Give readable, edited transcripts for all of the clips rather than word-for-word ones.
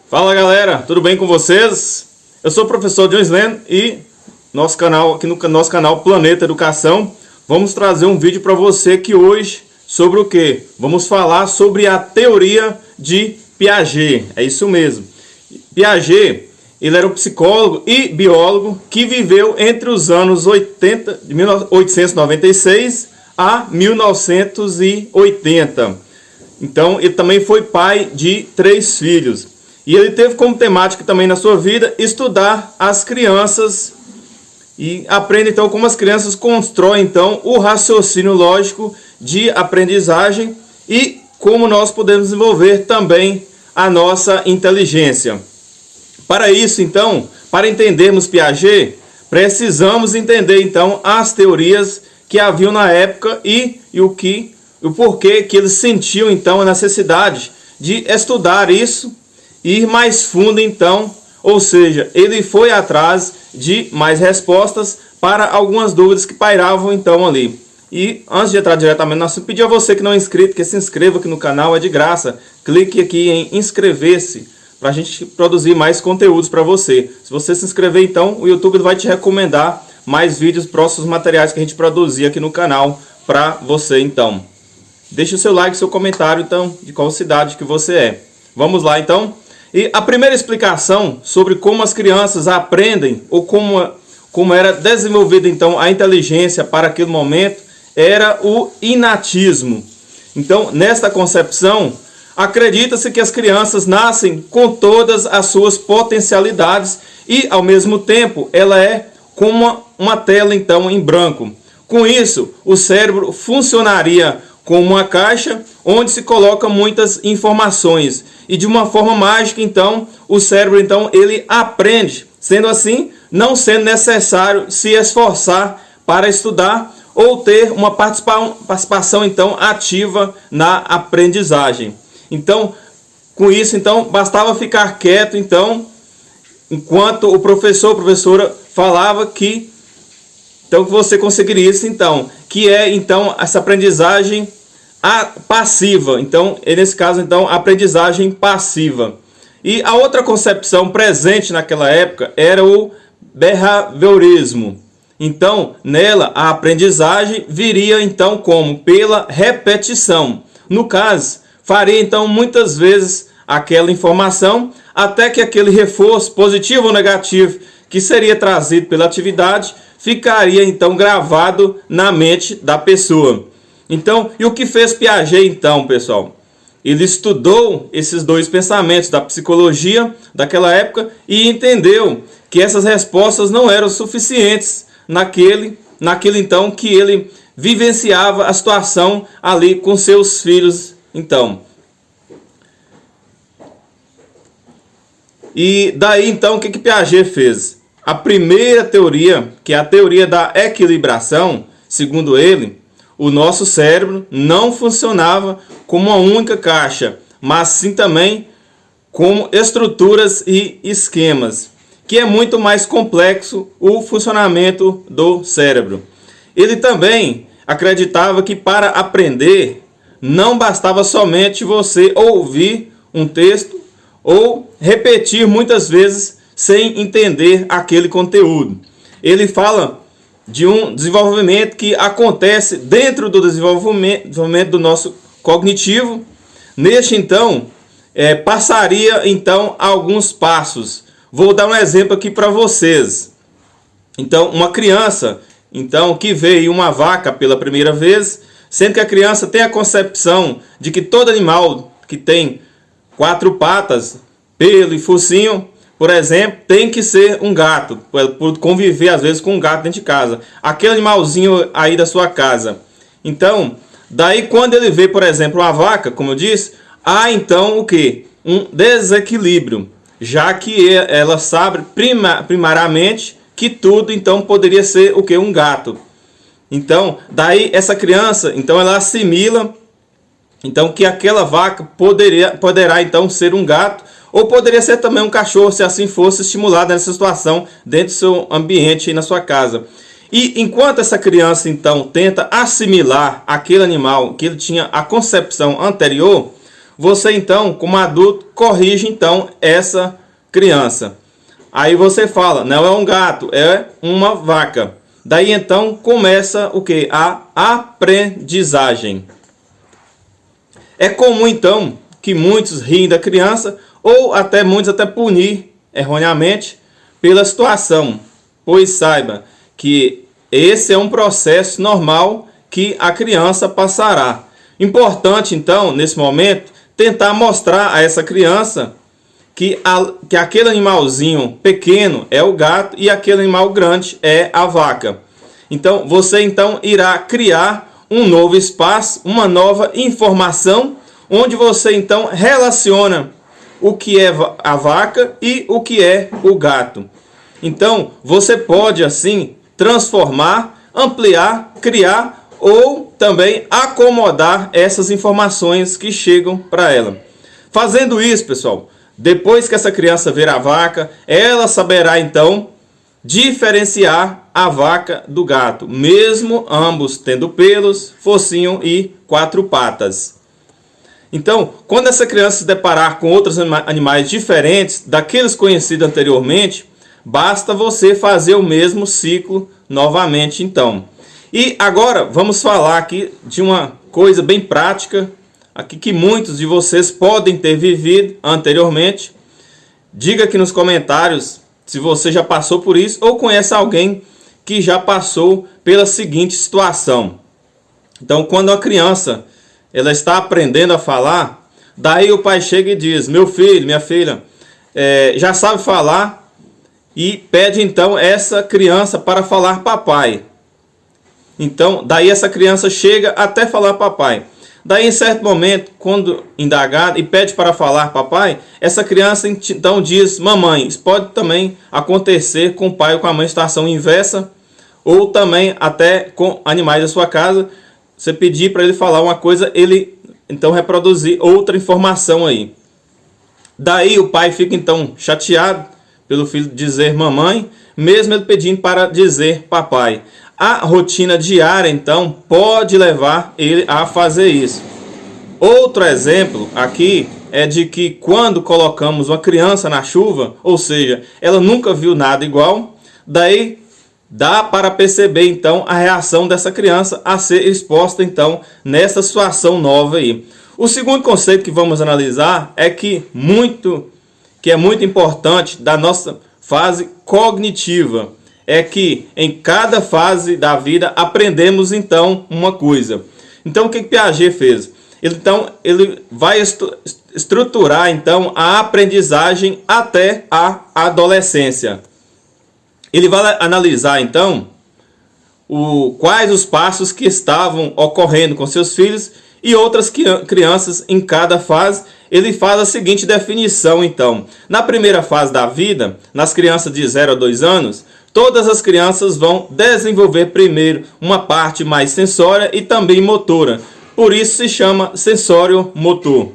Fala galera, tudo bem com vocês? Eu sou o professor John Slen e aqui no nosso canal Planeta Educação vamos trazer um vídeo para você aqui hoje sobre o que? Vamos falar sobre a teoria de Piaget, é isso mesmo. Piaget, ele era um psicólogo e biólogo que viveu entre os anos 1896 a 1980. Então ele também foi pai de 3 filhos. E ele teve como temática também na sua vida estudar as crianças e aprende então como as crianças constroem então o raciocínio lógico de aprendizagem e como nós podemos desenvolver também a nossa inteligência. Para isso então, para entendermos Piaget, precisamos entender então as teorias que haviam na época e o porquê que eles sentiam então a necessidade de estudar isso. Ir mais fundo então, ou seja, ele foi atrás de mais respostas para algumas dúvidas que pairavam então ali. E antes de entrar diretamente, nós pedimos a você que não é inscrito, que se inscreva aqui no canal, é de graça. Clique aqui em inscrever-se para a gente produzir mais conteúdos para você. Se você se inscrever então, o YouTube vai te recomendar mais vídeos, próximos materiais que a gente produzir aqui no canal para você então. Deixe o seu like, seu comentário então, de qual cidade que você é. Vamos lá então. E a primeira explicação sobre como as crianças aprendem ou como era desenvolvida então a inteligência para aquele momento era o inatismo. Então, nesta concepção, acredita-se que as crianças nascem com todas as suas potencialidades e, ao mesmo tempo, ela é como uma tela então em branco. Com isso, o cérebro funcionaria como uma caixa onde se coloca muitas informações. E de uma forma mágica, então, o cérebro, então, ele aprende. Sendo assim, não sendo necessário se esforçar para estudar ou ter uma participação, então, ativa na aprendizagem. Então, com isso, então, bastava ficar quieto, então, enquanto o professor ou professora falava que, então, que você conseguiria isso, então, que é, então, essa aprendizagem passiva. Então, nesse caso, então, aprendizagem passiva. E a outra concepção presente naquela época era o behaviorismo. Então, nela, a aprendizagem viria, então, como? Pela repetição. No caso, faria, então, muitas vezes aquela informação, até que aquele reforço, positivo ou negativo, que seria trazido pela atividade, ficaria, então, gravado na mente da pessoa. Então, e o que fez Piaget então, pessoal? Ele estudou esses dois pensamentos da psicologia daquela época e entendeu que essas respostas não eram suficientes naquele então que ele vivenciava a situação ali com seus filhos então. E daí então o que Piaget fez? A primeira teoria, que é a teoria da equilibração, segundo ele, o nosso cérebro não funcionava como uma única caixa, mas sim também como estruturas e esquemas, que é muito mais complexo o funcionamento do cérebro. Ele também acreditava que para aprender não bastava somente você ouvir um texto ou repetir muitas vezes sem entender aquele conteúdo. Ele fala de um desenvolvimento que acontece dentro do desenvolvimento do nosso cognitivo. Neste, então, passaria, então, alguns passos. Vou dar um exemplo aqui para vocês. Então, uma criança, então, que vê uma vaca pela primeira vez, sendo que a criança tem a concepção de que todo animal que tem 4 patas, pelo e focinho, por exemplo, tem que ser um gato, por conviver às vezes com um gato dentro de casa. Aquele animalzinho aí da sua casa. Então, daí quando ele vê, por exemplo, uma vaca, como eu disse, há então o que? Um desequilíbrio. Já que ela sabe primariamente que tudo então poderia ser o que? Um gato. Então, daí essa criança, então ela assimila então que aquela vaca poderá então ser um gato. Ou poderia ser também um cachorro, se assim fosse estimulado nessa situação dentro do seu ambiente e na sua casa. E enquanto essa criança então tenta assimilar aquele animal que ele tinha a concepção anterior, você então, como adulto, corrige então essa criança. Aí você fala, não é um gato, é uma vaca. Daí então começa o que? A aprendizagem. É comum então que muitos riem da criança ou até muitos até punir erroneamente pela situação, pois saiba que esse é um processo normal que a criança passará. Importante então, nesse momento, tentar mostrar a essa criança que aquele animalzinho pequeno é o gato e aquele animal grande é a vaca. Então, você então irá criar um novo espaço, uma nova informação, onde você então relaciona o que é a vaca e o que é o gato. Então, você pode assim transformar, ampliar, criar ou também acomodar essas informações que chegam para ela. Fazendo isso, pessoal, depois que essa criança ver a vaca, ela saberá então diferenciar a vaca do gato, mesmo ambos tendo pelos, focinho e 4 patas. Então, quando essa criança se deparar com outros animais diferentes daqueles conhecidos anteriormente, basta você fazer o mesmo ciclo novamente então. E agora vamos falar aqui de uma coisa bem prática, aqui que muitos de vocês podem ter vivido anteriormente. Diga aqui nos comentários se você já passou por isso ou conhece alguém que já passou pela seguinte situação. Então, quando a criança ela está aprendendo a falar, daí o pai chega e diz, meu filho, minha filha, já sabe falar, e pede então essa criança para falar papai. Então, daí essa criança chega até falar papai. Daí, em certo momento, quando indagada e pede para falar papai, essa criança então diz mamãe. Isso pode também acontecer com o pai ou com a mãe, situação inversa, ou também até com animais da sua casa. Você pedir para ele falar uma coisa, ele então reproduzir outra informação aí. Daí o pai fica então chateado pelo filho dizer mamãe, mesmo ele pedindo para dizer papai. A rotina diária então pode levar ele a fazer isso. Outro exemplo aqui é de que quando colocamos uma criança na chuva, ou seja, ela nunca viu nada igual, daí dá para perceber então a reação dessa criança a ser exposta então nessa situação nova aí. O segundo conceito que vamos analisar é que é muito importante da nossa fase cognitiva, é que em cada fase da vida aprendemos então uma coisa. Então o que Piaget fez? Ele vai estruturar então a aprendizagem até a adolescência. Ele vai analisar então quais os passos que estavam ocorrendo com seus filhos e outras crianças em cada fase. Ele faz a seguinte definição então. Na primeira fase da vida, nas crianças de 0 a 2 anos, todas as crianças vão desenvolver primeiro uma parte mais sensória e também motora. Por isso se chama sensório-motor.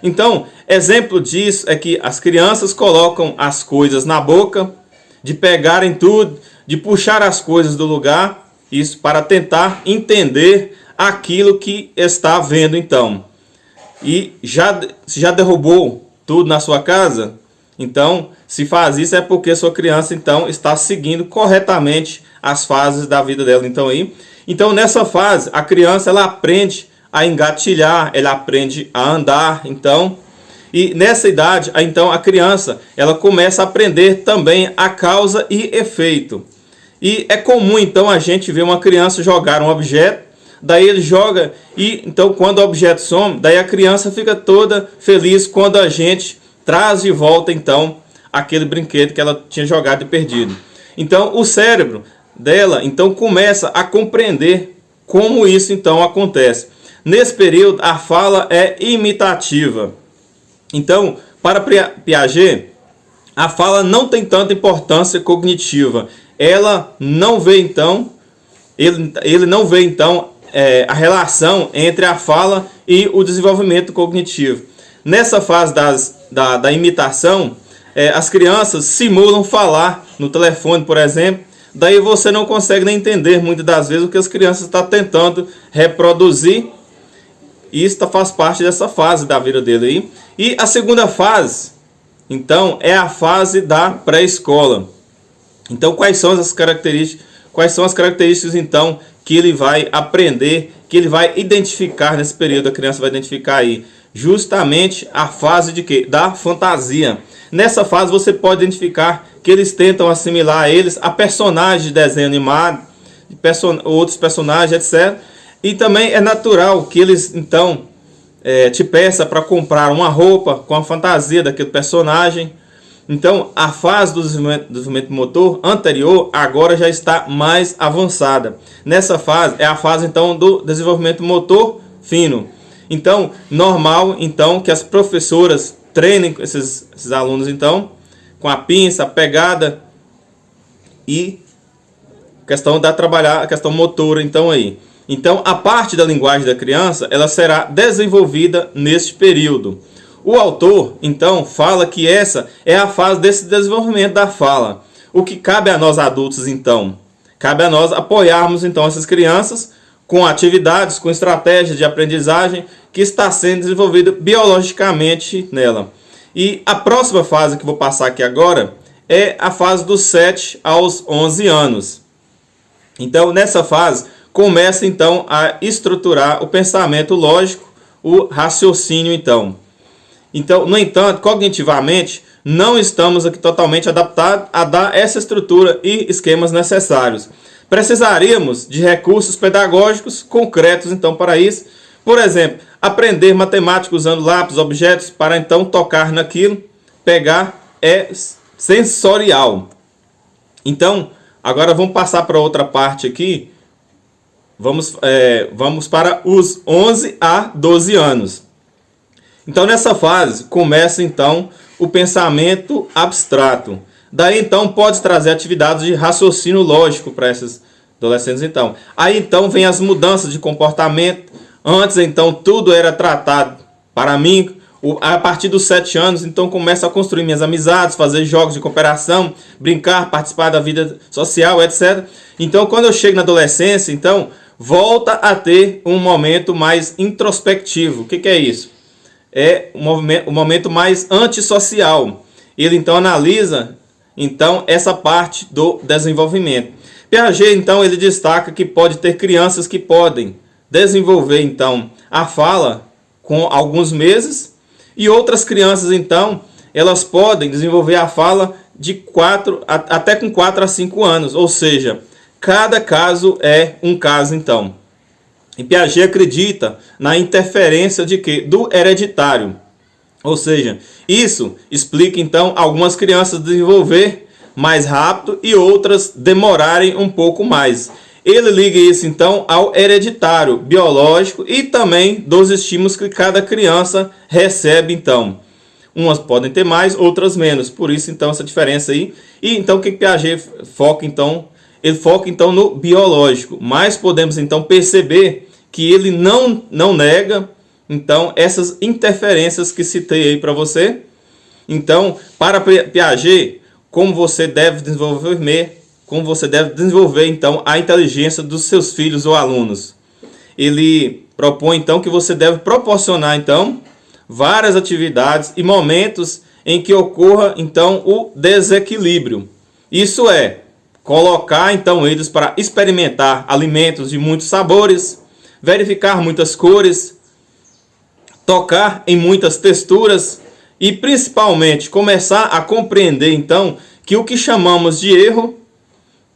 Então, exemplo disso é que as crianças colocam as coisas na boca, de pegarem tudo, de puxar as coisas do lugar, isso para tentar entender aquilo que está vendo então. E se já derrubou tudo na sua casa, então se faz isso é porque sua criança então está seguindo corretamente as fases da vida dela. Então nessa fase a criança ela aprende a engatilhar, ela aprende a andar, então. E nessa idade, então, a criança ela começa a aprender também a causa e efeito. E é comum, então, a gente ver uma criança jogar um objeto, daí ele joga e, então, quando o objeto some, daí a criança fica toda feliz quando a gente traz de volta, então, aquele brinquedo que ela tinha jogado e perdido. Então, o cérebro dela, então, começa a compreender como isso, então, acontece. Nesse período, a fala é imitativa. Então, para Piaget, a fala não tem tanta importância cognitiva. Ela não vê então, ele não vê então a relação entre a fala e o desenvolvimento cognitivo. Nessa fase da imitação, as crianças simulam falar no telefone, por exemplo. Daí você não consegue nem entender muitas das vezes o que as crianças estão tentando reproduzir. E isso faz parte dessa fase da vida dele aí. E a segunda fase, então, é a fase da pré-escola. Então, quais são as características? Quais são as características, então, que ele vai aprender, que ele vai identificar nesse período? A criança vai identificar aí justamente a fase de quê? Da fantasia. Nessa fase você pode identificar que eles tentam assimilar a eles a personagens de desenho animado, outros personagens, etc. E também é natural que eles, então, te peça para comprar uma roupa com a fantasia daquele personagem. Então, a fase do desenvolvimento motor anterior agora já está mais avançada. Nessa fase, é a fase, então, do desenvolvimento motor fino. Então, normal, então, que as professoras treinem esses alunos, então, com a pinça, a pegada e questão da trabalhar a questão motora, então, aí. Então, a parte da linguagem da criança, ela será desenvolvida neste período. O autor, então, fala que essa é a fase desse desenvolvimento da fala. O que cabe a nós adultos, então? Cabe a nós apoiarmos, então, essas crianças com atividades, com estratégias de aprendizagem que está sendo desenvolvida biologicamente nela. E a próxima fase que vou passar aqui agora é a fase dos 7 aos 11 anos. Então, nessa fase, começa, então, a estruturar o pensamento lógico, o raciocínio, então. Então, no entanto, cognitivamente, não estamos aqui totalmente adaptados a dar essa estrutura e esquemas necessários. Precisaríamos de recursos pedagógicos concretos, então, para isso. Por exemplo, aprender matemática usando lápis, objetos, para então tocar naquilo, pegar, é sensorial. Então, agora vamos passar para outra parte aqui. Vamos para os 11 a 12 anos. Então, nessa fase, começa, então, o pensamento abstrato. Daí, então, pode trazer atividades de raciocínio lógico para esses adolescentes, então. Aí, então, vem as mudanças de comportamento. Antes, então, tudo era tratado para mim. A partir dos 7 anos, então, começo a construir minhas amizades, fazer jogos de cooperação, brincar, participar da vida social, etc. Então, quando eu chego na adolescência, então, volta a ter um momento mais introspectivo. O que é isso? É um momento mais antissocial. Ele, então, analisa, então, essa parte do desenvolvimento. Piaget, então, ele destaca que pode ter crianças que podem desenvolver, então, a fala com alguns meses, e outras crianças, então, elas podem desenvolver a fala até com 4 a 5 anos, ou seja, cada caso é um caso, então. E Piaget acredita na interferência de quê? Do hereditário. Ou seja, isso explica, então, algumas crianças desenvolver mais rápido e outras demorarem um pouco mais. Ele liga isso, então, ao hereditário, biológico e também dos estímulos que cada criança recebe, então. Umas podem ter mais, outras menos. Por isso, então, essa diferença aí. E, então, o que Piaget foca, então? Ele foca, então, no biológico. Mas podemos, então, perceber que ele não nega, então, essas interferências que citei aí para você. Então, para Piaget, como você deve desenvolver, então, a inteligência dos seus filhos ou alunos. Ele propõe, então, que você deve proporcionar, então, várias atividades e momentos em que ocorra, então, o desequilíbrio. Isso é, colocar, então, eles para experimentar alimentos de muitos sabores, verificar muitas cores, tocar em muitas texturas e, principalmente, começar a compreender, então, que o que chamamos de erro,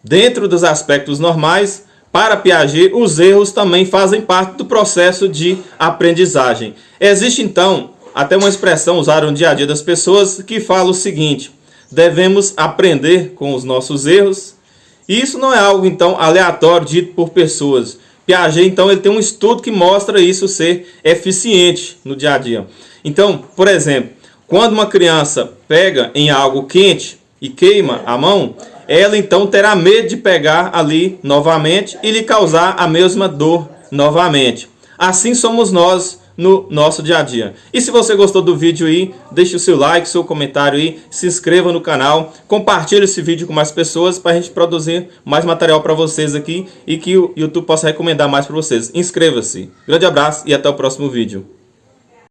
dentro dos aspectos normais, para Piaget, os erros também fazem parte do processo de aprendizagem. Existe, então, até uma expressão usada no dia a dia das pessoas que fala o seguinte: devemos aprender com os nossos erros. E isso não é algo, então, aleatório, dito por pessoas. Piaget, então, ele tem um estudo que mostra isso ser eficiente no dia a dia. Então, por exemplo, quando uma criança pega em algo quente e queima a mão, ela então terá medo de pegar ali novamente e lhe causar a mesma dor novamente. Assim somos nós no nosso dia a dia. E se você gostou do vídeo aí, deixe o seu like, seu comentário aí, se inscreva no canal, compartilhe esse vídeo com mais pessoas para a gente produzir mais material para vocês aqui e que o YouTube possa recomendar mais para vocês. Inscreva-se. Grande abraço e até o próximo vídeo.